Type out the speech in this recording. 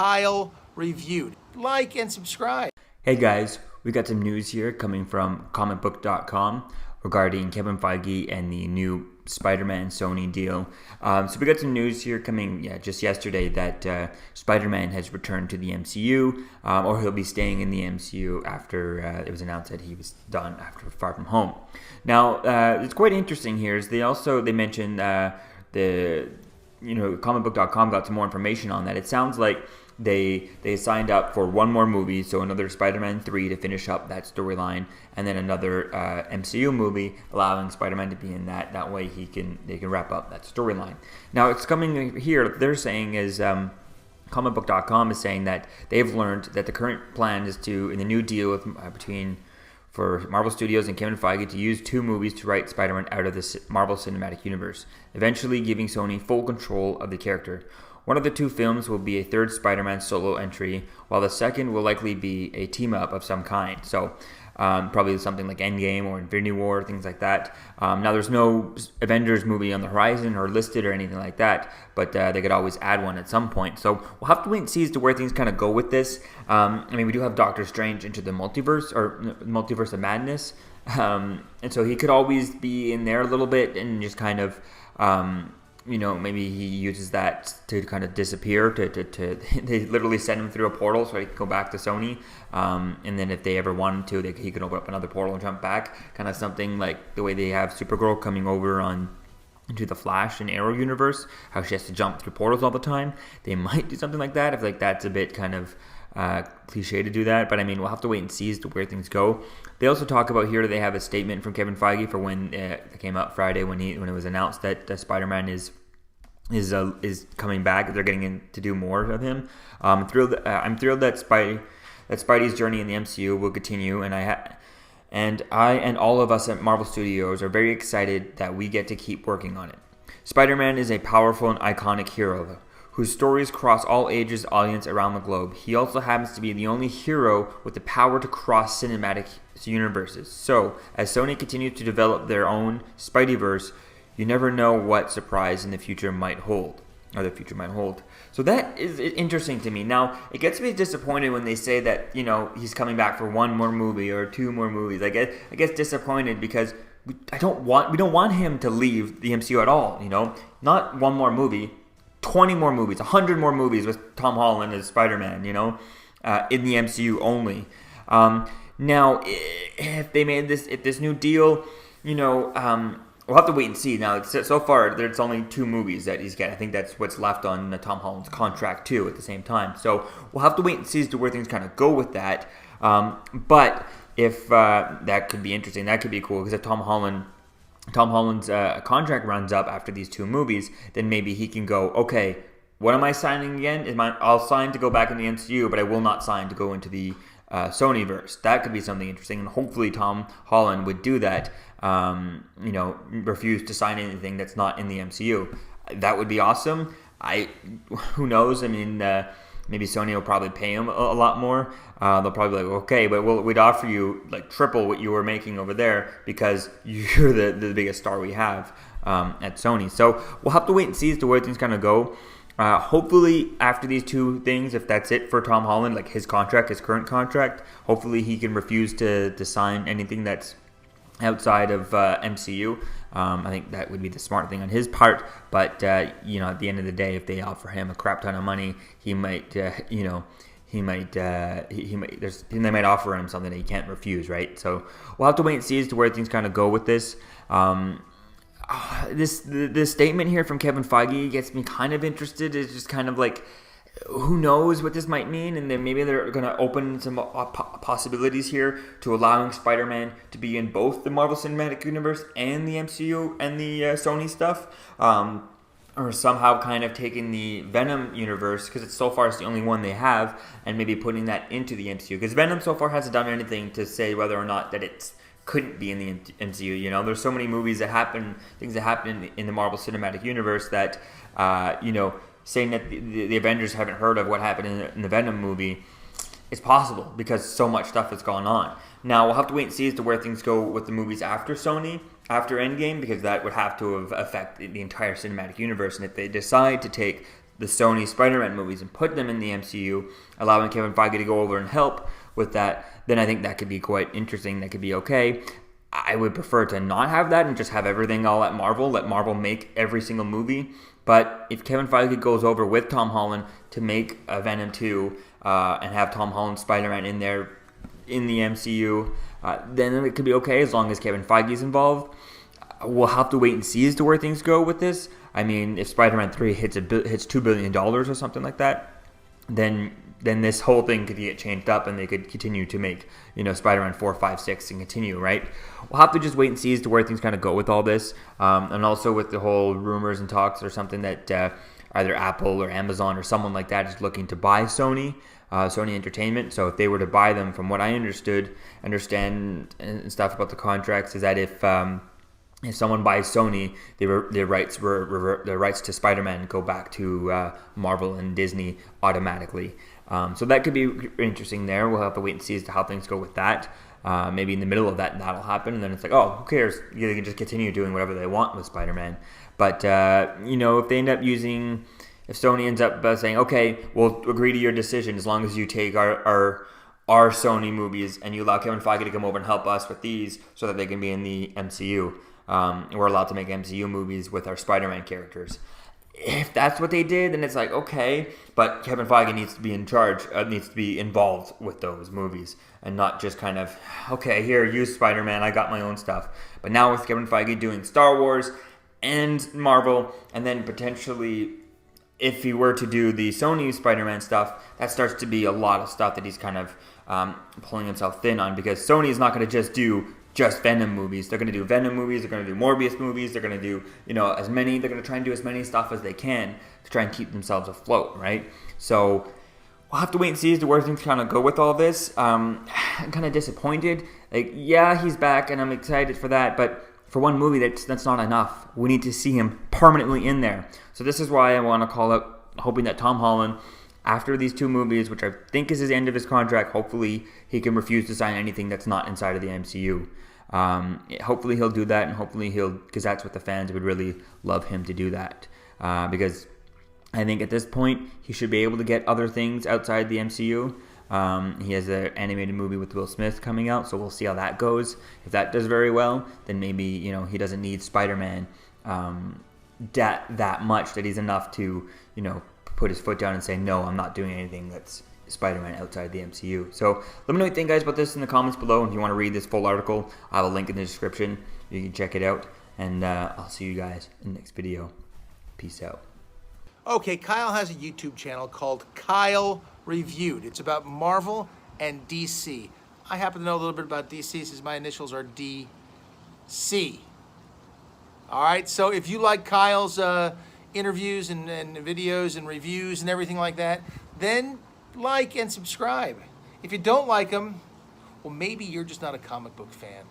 Kyle reviewed. Like and subscribe. Hey guys, we got some news here coming from comicbook.com regarding Kevin Feige and the new Spider-Man Sony deal. So we got some news here coming just yesterday that Spider-Man has returned to the MCU, or he'll be staying in the MCU after it was announced that he was done after Far From Home. Now, it's quite interesting here is they mentioned comicbook.com got some more information on that. It sounds like they signed up for one more movie, so another Spider-Man 3 to finish up that storyline, and then another MCU movie, allowing Spider-Man to be in that. That way they can wrap up that storyline. Now it's coming here. They're saying is comicbook.com is saying that they've learned that the current plan is to, in the new deal with for Marvel Studios and Kevin Feige, to use two movies to write Spider-Man out of the Marvel Cinematic Universe, eventually giving Sony full control of the character. One of the two films will be a third Spider-Man solo entry, while the second will likely be a team-up of some kind. So probably something like Endgame or Infinity War, things like that. Now, there's no Avengers movie on the horizon or listed or anything like that, but they could always add one at some point. So we'll have to wait and see as to where things kind of go with this. We do have Doctor Strange into the multiverse, or Multiverse of Madness. And so he could always be in there a little bit and just kind of... maybe he uses that to kind of disappear. They literally send him through a portal so he can go back to Sony. And then if they ever wanted to, he could open up another portal and jump back. Kind of something like the way they have Supergirl coming over into the Flash and Arrow universe, how she has to jump through portals all the time. They might do something like that. I feel like that's a bit kind of cliche to do that, but we'll have to wait and see as to where things go. They also talk about here, they have a statement from Kevin Feige for when it came out Friday when it was announced that Spider-Man is coming back. They're getting in to do more of him. I'm thrilled that Spidey's journey in the MCU will continue, and I and all of us at Marvel Studios are very excited that we get to keep working on it. Spider-Man is a powerful and iconic hero whose stories cross all ages audience around the globe. He also happens to be the only hero with the power to cross cinematic universes. So, as Sony continues to develop their own Spideyverse, you never know what surprise in the future might hold. So that is interesting to me. Now, it gets me disappointed when they say that, he's coming back for one more movie or two more movies. I get disappointed because we don't want him to leave the MCU at all, Not one more movie, 20 more movies, 100 more movies with Tom Holland as Spider-Man, in the MCU only. Now, if they made this new deal, we'll have to wait and see. Now, so far, there's only two movies that he's getting. I think that's what's left on Tom Holland's contract, too, at the same time. So we'll have to wait and see as to where things kind of go with that. But if that could be interesting, that could be cool, because if Tom Holland's contract runs up after these two movies, then maybe he can go, okay, what am I signing again? I'll sign to go back in the MCU, but I will not sign to go into the Sonyverse. That could be something interesting, and hopefully Tom Holland would do that. Refuse to sign anything that's not in the MCU. That would be awesome. Who knows? Maybe Sony will probably pay him a lot more. They'll probably be like, okay, but we'd offer you like triple what you were making over there because you're the biggest star we have at Sony. So we'll have to wait and see as to where things kind of go. Hopefully after these two things, if that's it for Tom Holland, like his current contract, hopefully he can refuse to sign anything that's outside of MCU. I think that would be the smart thing on his part. But at the end of the day, if they offer him a crap ton of money, they might offer him something that he can't refuse, right? So we'll have to wait and see as to where things kind of go with this. This statement here from Kevin Feige gets me kind of interested. It's just kind of like, who knows what this might mean, and then maybe they're going to open some possibilities here to allowing Spider-Man to be in both the Marvel Cinematic Universe and the MCU and the Sony stuff, or somehow kind of taking the Venom universe, because it's so far it's the only one they have, and maybe putting that into the MCU, because Venom so far hasn't done anything to say whether or not that it couldn't be in the MCU. There's so many movies that happen, things that happen in the Marvel Cinematic Universe that saying that the Avengers haven't heard of what happened in the Venom movie is possible because so much stuff has gone on. Now, we'll have to wait and see as to where things go with the movies after Endgame, because that would have to affect the entire cinematic universe. And if they decide to take the Sony Spider-Man movies and put them in the MCU, allowing Kevin Feige to go over and help with that, then I think that could be quite interesting. That could be okay. I would prefer to not have that and just have everything all at Marvel. Let Marvel make every single movie. But if Kevin Feige goes over with Tom Holland to make a Venom 2 and have Tom Holland's Spider-Man in there in the MCU, then it could be okay as long as Kevin Feige's involved. We'll have to wait and see as to where things go with this. I mean, if Spider-Man 3 hits $2 billion or something like that, then this whole thing could get changed up and they could continue to make, Spider-Man 4, 5, 6 and continue, right? We'll have to just wait and see as to where things kind of go with all this. And also with the whole rumors and talks or something that either Apple or Amazon or someone like that is looking to buy Sony Entertainment. So if they were to buy them, from what I understand and stuff about the contracts, is that if someone buys Sony, their rights to Spider-Man go back to Marvel and Disney automatically. So that could be interesting there. We'll have to wait and see as to how things go with that. Maybe in the middle of that'll happen, and then it's like, oh, who cares? They can just continue doing whatever they want with Spider-Man. But, if they end up if Sony ends up saying, okay, we'll agree to your decision as long as you take our Sony movies and you allow Kevin Feige to come over and help us with these so that they can be in the MCU. We're allowed to make MCU movies with our Spider-Man characters. If that's what they did, then it's like, okay, but Kevin Feige needs to be in charge, needs to be involved with those movies, and not just kind of, okay, here, use Spider-Man, I got my own stuff. But now with Kevin Feige doing Star Wars and Marvel, and then potentially, if he were to do the Sony Spider-Man stuff, that starts to be a lot of stuff that he's kind of pulling himself thin on, because Sony is not going to just do Venom movies. They're going to do Venom movies, they're going to do Morbius movies, they're going to do, they're going to try and do as many stuff as they can to try and keep themselves afloat, right? So we'll have to wait and see as to where things kind of go with all this. I'm kind of disappointed. Like, yeah, he's back and I'm excited for that, but for one movie, that's not enough. We need to see him permanently in there. So this is why I want to call up, hoping that Tom Holland, after these 2 movies, which I think is his end of his contract, hopefully he can refuse to sign anything that's not inside of the MCU. Hopefully he'll do that, and hopefully because that's what the fans would really love him to do that. Because I think at this point, he should be able to get other things outside the MCU. He has an animated movie with Will Smith coming out, so we'll see how that goes. If that does very well, then maybe, he doesn't need Spider-Man that much, that he's enough to, put his foot down and say, no, I'm not doing anything that's Spider-Man outside the MCU. So let me know what you think, guys, about this in the comments below. If you want to read this full article, I have a link in the description. You can check it out, and I'll see you guys in the next video. Peace out. Okay, Kyle has a YouTube channel called Kyle Reviewed. It's about Marvel and DC. I happen to know a little bit about DC since my initials are DC. All right, so if you like Kyle's interviews and videos and reviews and everything like that, then like and subscribe. If you don't like them, well, maybe you're just not a comic book fan.